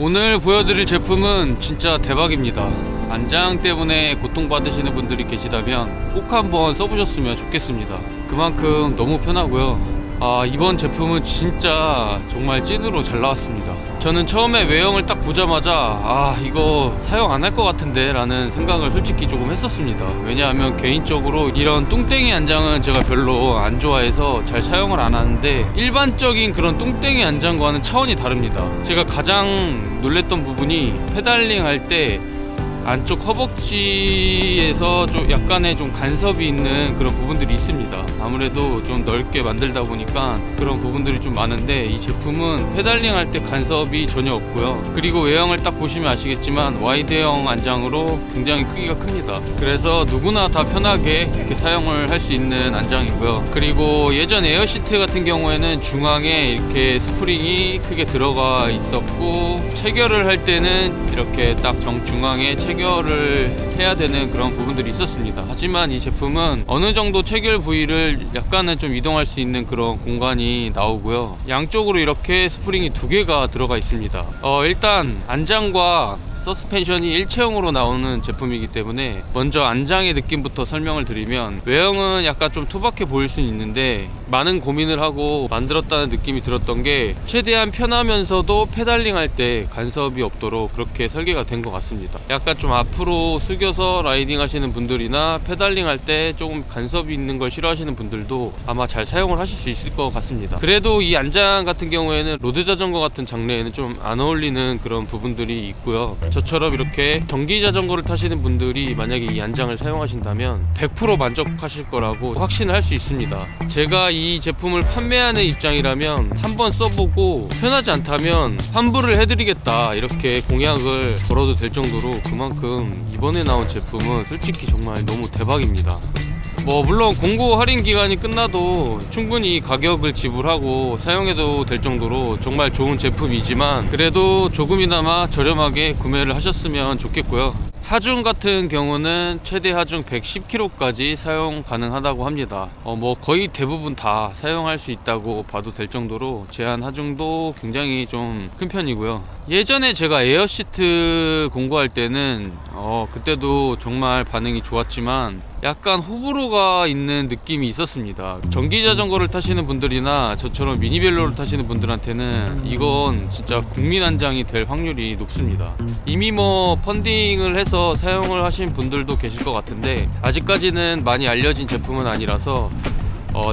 오늘 보여드릴 제품은 진짜 대박입니다. 안장 때문에 고통받으시는 분들이 계시다면 꼭 한번 써보셨으면 좋겠습니다. 그만큼 너무 편하고요. 이번 제품은 진짜 정말 찐으로 잘 나왔습니다. 저는 처음에 외형을 딱 보자마자 이거 사용 안 할 것 같은데 라는 생각을 솔직히 조금 했었습니다. 왜냐하면 개인적으로 이런 뚱땡이 안장은 제가 별로 안 좋아해서 잘 사용을 안 하는데, 일반적인 그런 뚱땡이 안장과는 차원이 다릅니다. 제가 가장 놀랬던 부분이 페달링 할 때 안쪽 허벅지에서 좀 약간의 좀 간섭이 있는 그런 부분들이 있습니다. 아무래도 좀 넓게 만들다 보니까 그런 부분들이 좀 많은데, 이 제품은 페달링 할 때 간섭이 전혀 없고요. 그리고 외형을 딱 보시면 아시겠지만 와이드형 안장으로 굉장히 크기가 큽니다. 그래서 누구나 다 편하게 이렇게 사용을 할 수 있는 안장이고요. 그리고 예전 에어시트 같은 경우에는 중앙에 이렇게 스프링이 크게 들어가 있었고, 체결을 할 때는 이렇게 딱 정중앙에 체결을 해야 되는 그런 부분들이 있었습니다. 하지만 이 제품은 어느 정도 체결 부위를 약간은 좀 이동할 수 있는 그런 공간이 나오고요. 양쪽으로 이렇게 스프링이 두 개가 들어가 있습니다. 일단 안장과 서스펜션이 일체형으로 나오는 제품이기 때문에 먼저 안장의 느낌부터 설명을 드리면, 외형은 약간 좀 투박해 보일 수는 있는데 많은 고민을 하고 만들었다는 느낌이 들었던 게, 최대한 편하면서도 페달링 할 때 간섭이 없도록 그렇게 설계가 된 것 같습니다. 약간 좀 앞으로 숙여서 라이딩 하시는 분들이나 페달링 할 때 조금 간섭이 있는 걸 싫어하시는 분들도 아마 잘 사용을 하실 수 있을 것 같습니다. 그래도 이 안장 같은 경우에는 로드 자전거 같은 장르에는 좀 안 어울리는 그런 부분들이 있고요. 저처럼 이렇게 전기 자전거를 타시는 분들이 만약에 이 안장을 사용하신다면 100% 만족하실 거라고 확신을 할 수 있습니다. 제가 이 제품을 판매하는 입장이라면 한번 써보고 편하지 않다면 환불을 해드리겠다, 이렇게 공약을 걸어도 될 정도로 그만큼 이번에 나온 제품은 솔직히 정말 너무 대박입니다. 물론 공고 할인 기간이 끝나도 충분히 가격을 지불하고 사용해도 될 정도로 정말 좋은 제품이지만, 그래도 조금이나마 저렴하게 구매를 하셨으면 좋겠고요. 하중 같은 경우는 최대 하중 110kg까지 사용 가능하다고 합니다. 거의 대부분 다 사용할 수 있다고 봐도 될 정도로 제한 하중도 굉장히 좀 큰 편이고요. 예전에 제가 에어시트 공구할 때는 그때도 정말 반응이 좋았지만 약간 호불호가 있는 느낌이 있었습니다. 전기 자전거를 타시는 분들이나 저처럼 미니벨로를 타시는 분들한테는 이건 진짜 국민 안장이 될 확률이 높습니다. 이미 펀딩을 해서 사용을 하신 분들도 계실 것 같은데, 아직까지는 많이 알려진 제품은 아니라서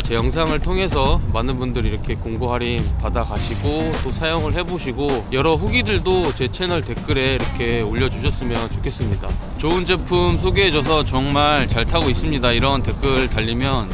제 영상을 통해서 많은 분들이 이렇게 공고 할인 받아 가시고 또 사용을 해보시고, 여러 후기들도 제 채널 댓글에 이렇게 올려주셨으면 좋겠습니다. 좋은 제품 소개해줘서 정말 잘 타고 있습니다, 이런 댓글 달리면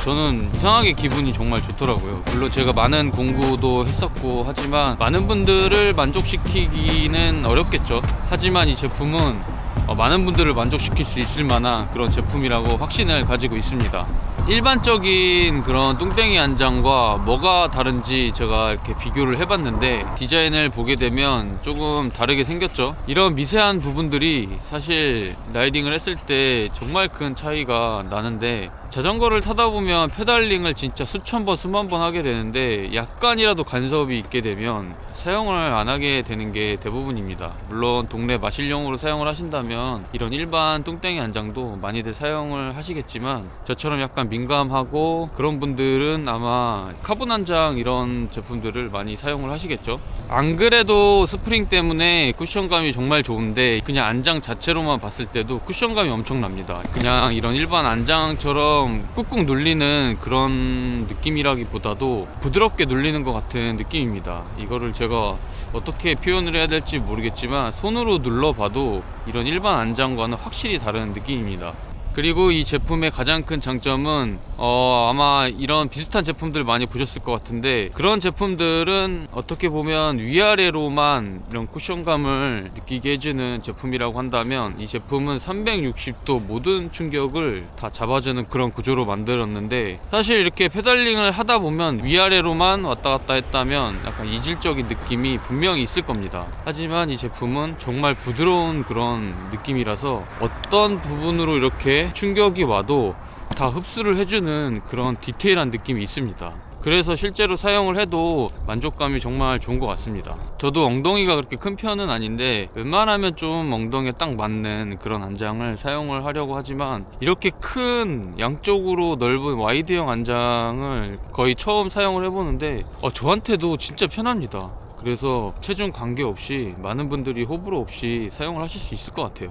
저는 이상하게 기분이 정말 좋더라고요. 물론 제가 많은 공구도 했었고 하지만 많은 분들을 만족시키기는 어렵겠죠. 하지만 이 제품은 많은 분들을 만족시킬 수 있을 만한 그런 제품이라고 확신을 가지고 있습니다. 일반적인 그런 뚱땡이 안장과 뭐가 다른지 제가 이렇게 비교를 해봤는데, 디자인을 보게 되면 조금 다르게 생겼죠. 이런 미세한 부분들이 사실 라이딩을 했을 때 정말 큰 차이가 나는데, 자전거를 타다 보면 페달링을 진짜 수천 번 수만 번 하게 되는데 약간이라도 간섭이 있게 되면 사용을 안 하게 되는 게 대부분입니다. 물론 동네 마실용으로 사용을 하신다면 이런 일반 뚱땡이 안장도 많이들 사용을 하시겠지만, 저처럼 약간 민감하고 그런 분들은 아마 카본 안장 이런 제품들을 많이 사용을 하시겠죠. 안 그래도 스프링 때문에 쿠션감이 정말 좋은데, 그냥 안장 자체로만 봤을 때도 쿠션감이 엄청납니다. 그냥 이런 일반 안장처럼 꾹꾹 눌리는 그런 느낌이라기보다도 부드럽게 눌리는 것 같은 느낌입니다. 이거를 제가 어떻게 표현을 해야 될지 모르겠지만 손으로 눌러봐도 이런 일반 안장과는 확실히 다른 느낌입니다. 그리고 이 제품의 가장 큰 장점은 아마 이런 비슷한 제품들 많이 보셨을 것 같은데, 그런 제품들은 어떻게 보면 위아래로만 이런 쿠션감을 느끼게 해주는 제품이라고 한다면, 이 제품은 360도 모든 충격을 다 잡아주는 그런 구조로 만들었는데, 사실 이렇게 페달링을 하다 보면 위아래로만 왔다 갔다 했다면 약간 이질적인 느낌이 분명히 있을 겁니다. 하지만 이 제품은 정말 부드러운 그런 느낌이라서 어떤 부분으로 이렇게 충격이 와도 다 흡수를 해주는 그런 디테일한 느낌이 있습니다. 그래서 실제로 사용을 해도 만족감이 정말 좋은 것 같습니다. 저도 엉덩이가 그렇게 큰 편은 아닌데 웬만하면 좀 엉덩이에 딱 맞는 그런 안장을 사용을 하려고 하지만 이렇게 큰 양쪽으로 넓은 와이드형 안장을 거의 처음 사용을 해보는데 저한테도 진짜 편합니다. 그래서 체중 관계없이 많은 분들이 호불호 없이 사용을 하실 수 있을 것 같아요.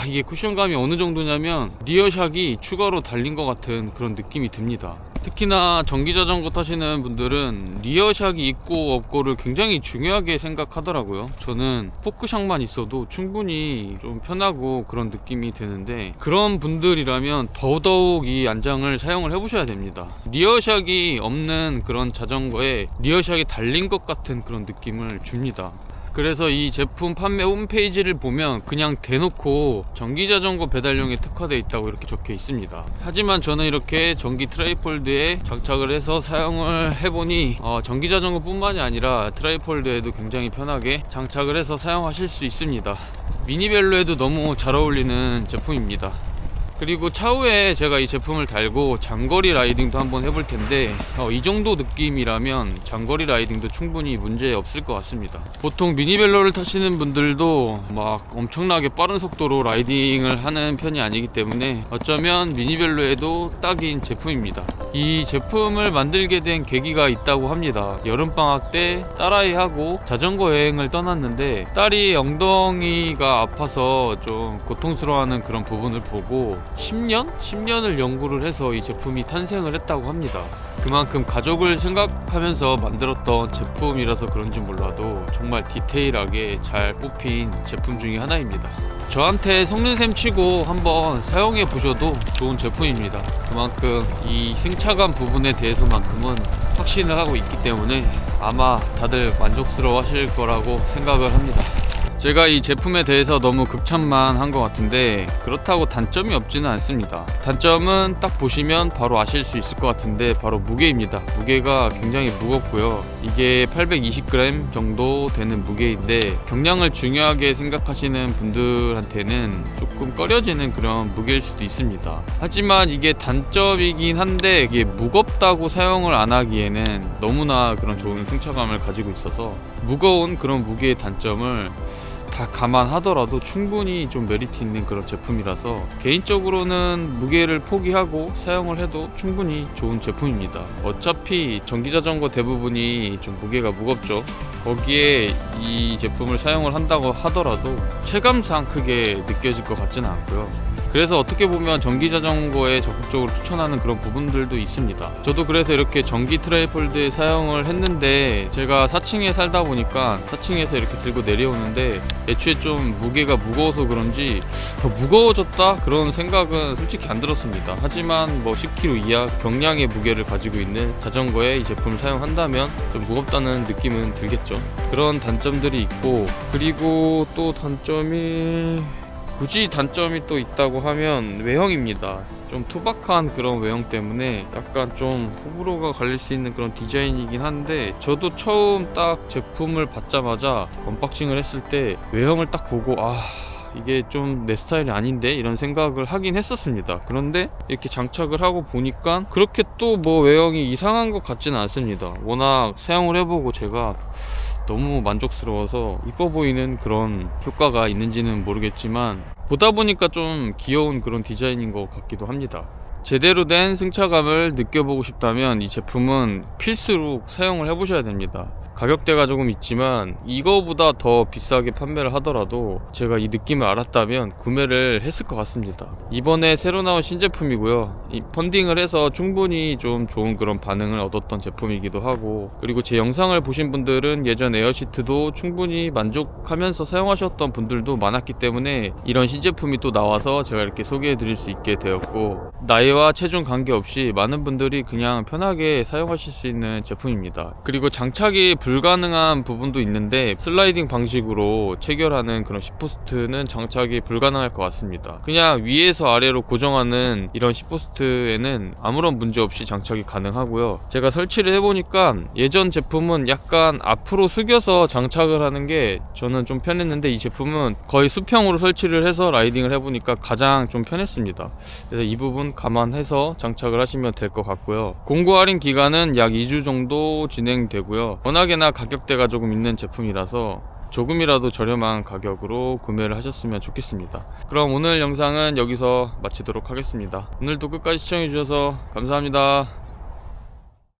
이게 쿠션감이 어느 정도냐면 리어샥이 추가로 달린 것 같은 그런 느낌이 듭니다. 특히나 전기자전거 타시는 분들은 리어샥이 있고 없고를 굉장히 중요하게 생각하더라고요. 저는 포크샥만 있어도 충분히 좀 편하고 그런 느낌이 드는데, 그런 분들이라면 더더욱 이 안장을 사용을 해보셔야 됩니다. 리어샥이 없는 그런 자전거에 리어샥이 달린 것 같은 그런 느낌을 줍니다. 그래서 이 제품 판매 홈페이지를 보면 그냥 대놓고 전기자전거 배달용에 특화되어 있다고 이렇게 적혀 있습니다. 하지만 저는 이렇게 전기 트라이폴드에 장착을 해서 사용을 해보니 전기자전거 뿐만이 아니라 트라이폴드에도 굉장히 편하게 장착을 해서 사용하실 수 있습니다. 미니벨로에도 너무 잘 어울리는 제품입니다. 그리고 차후에 제가 이 제품을 달고 장거리 라이딩도 한번 해볼 텐데 이 정도 느낌이라면 장거리 라이딩도 충분히 문제 없을 것 같습니다. 보통 미니벨로를 타시는 분들도 막 엄청나게 빠른 속도로 라이딩을 하는 편이 아니기 때문에 어쩌면 미니벨로에도 딱인 제품입니다. 이 제품을 만들게 된 계기가 있다고 합니다. 여름방학 때 딸아이하고 자전거 여행을 떠났는데 딸이 엉덩이가 아파서 좀 고통스러워하는 그런 부분을 보고 10년을 연구를 해서 이 제품이 탄생을 했다고 합니다. 그만큼 가족을 생각하면서 만들었던 제품이라서 그런지 몰라도 정말 디테일하게 잘 뽑힌 제품 중에 하나입니다. 저한테 속는셈 치고 한번 사용해 보셔도 좋은 제품입니다. 그만큼 이 승차감 부분에 대해서만큼은 확신을 하고 있기 때문에 아마 다들 만족스러워 하실 거라고 생각을 합니다. 제가 이 제품에 대해서 너무 극찬만 한 것 같은데 그렇다고 단점이 없지는 않습니다. 단점은 딱 보시면 바로 아실 수 있을 것 같은데 바로 무게입니다. 무게가 굉장히 무겁고요. 이게 820g 정도 되는 무게인데 경량을 중요하게 생각하시는 분들한테는 조금 꺼려지는 그런 무게일 수도 있습니다. 하지만 이게 단점이긴 한데 이게 무겁다고 사용을 안 하기에는 너무나 그런 좋은 승차감을 가지고 있어서 무거운 그런 무게의 단점을 다 감안하더라도 충분히 좀 메리트 있는 그런 제품이라서 개인적으로는 무게를 포기하고 사용을 해도 충분히 좋은 제품입니다. 어차피 전기자전거 대부분이 좀 무게가 무겁죠. 거기에 이 제품을 사용을 한다고 하더라도 체감상 크게 느껴질 것 같지는 않고요. 그래서 어떻게 보면 전기자전거에 적극적으로 추천하는 그런 부분들도 있습니다. 저도 그래서 이렇게 전기 트라이폴드에 사용을 했는데 제가 4층에 살다 보니까 4층에서 이렇게 들고 내려오는데 애초에 좀 무게가 무거워서 그런지 더 무거워졌다 그런 생각은 솔직히 안 들었습니다. 하지만 뭐 10kg 이하 경량의 무게를 가지고 있는 자전거에 이 제품을 사용한다면 좀 무겁다는 느낌은 들겠죠. 그런 단점들이 있고, 그리고 또 단점이 굳이 단점이 또 있다고 하면 외형입니다. 좀 투박한 그런 외형 때문에 약간 좀 호불호가 갈릴 수 있는 그런 디자인이긴 한데, 저도 처음 딱 제품을 받자마자 언박싱을 했을 때 외형을 딱 보고 이게 좀 내 스타일이 아닌데 이런 생각을 하긴 했었습니다. 그런데 이렇게 장착을 하고 보니까 그렇게 또 뭐 외형이 이상한 것 같지는 않습니다. 워낙 사용을 해보고 제가 너무 만족스러워서 이뻐 보이는 그런 효과가 있는지는 모르겠지만 보다 보니까 좀 귀여운 그런 디자인인 것 같기도 합니다. 제대로 된 승차감을 느껴보고 싶다면 이 제품은 필수로 사용을 해보셔야 됩니다. 가격대가 조금 있지만 이거보다 더 비싸게 판매를 하더라도 제가 이 느낌을 알았다면 구매를 했을 것 같습니다. 이번에 새로 나온 신제품이고요. 이 펀딩을 해서 충분히 좀 좋은 그런 반응을 얻었던 제품이기도 하고, 그리고 제 영상을 보신 분들은 예전 에어시트도 충분히 만족하면서 사용하셨던 분들도 많았기 때문에 이런 신제품이 또 나와서 제가 이렇게 소개해 드릴 수 있게 되었고, 나이와 체중 관계없이 많은 분들이 그냥 편하게 사용하실 수 있는 제품입니다. 그리고 장착이 불가능한 부분도 있는데 슬라이딩 방식으로 체결하는 그런 시포스트는 장착이 불가능할 것 같습니다. 그냥 위에서 아래로 고정하는 이런 시포스트에는 아무런 문제 없이 장착이 가능하고요. 제가 설치를 해보니까 예전 제품은 약간 앞으로 숙여서 장착을 하는 게 저는 좀 편했는데, 이 제품은 거의 수평으로 설치를 해서 라이딩을 해보니까 가장 좀 편했습니다. 그래서 이 부분 감안해서 장착을 하시면 될 것 같고요. 공구 할인 기간은 약 2주 정도 진행되고요. 워낙에나 가격대가 조금 있는 제품이라서 조금이라도 저렴한 가격으로 구매를 하셨으면 좋겠습니다. 그럼 오늘 영상은 여기서 마치도록 하겠습니다. 오늘도 끝까지 시청해주셔서 감사합니다.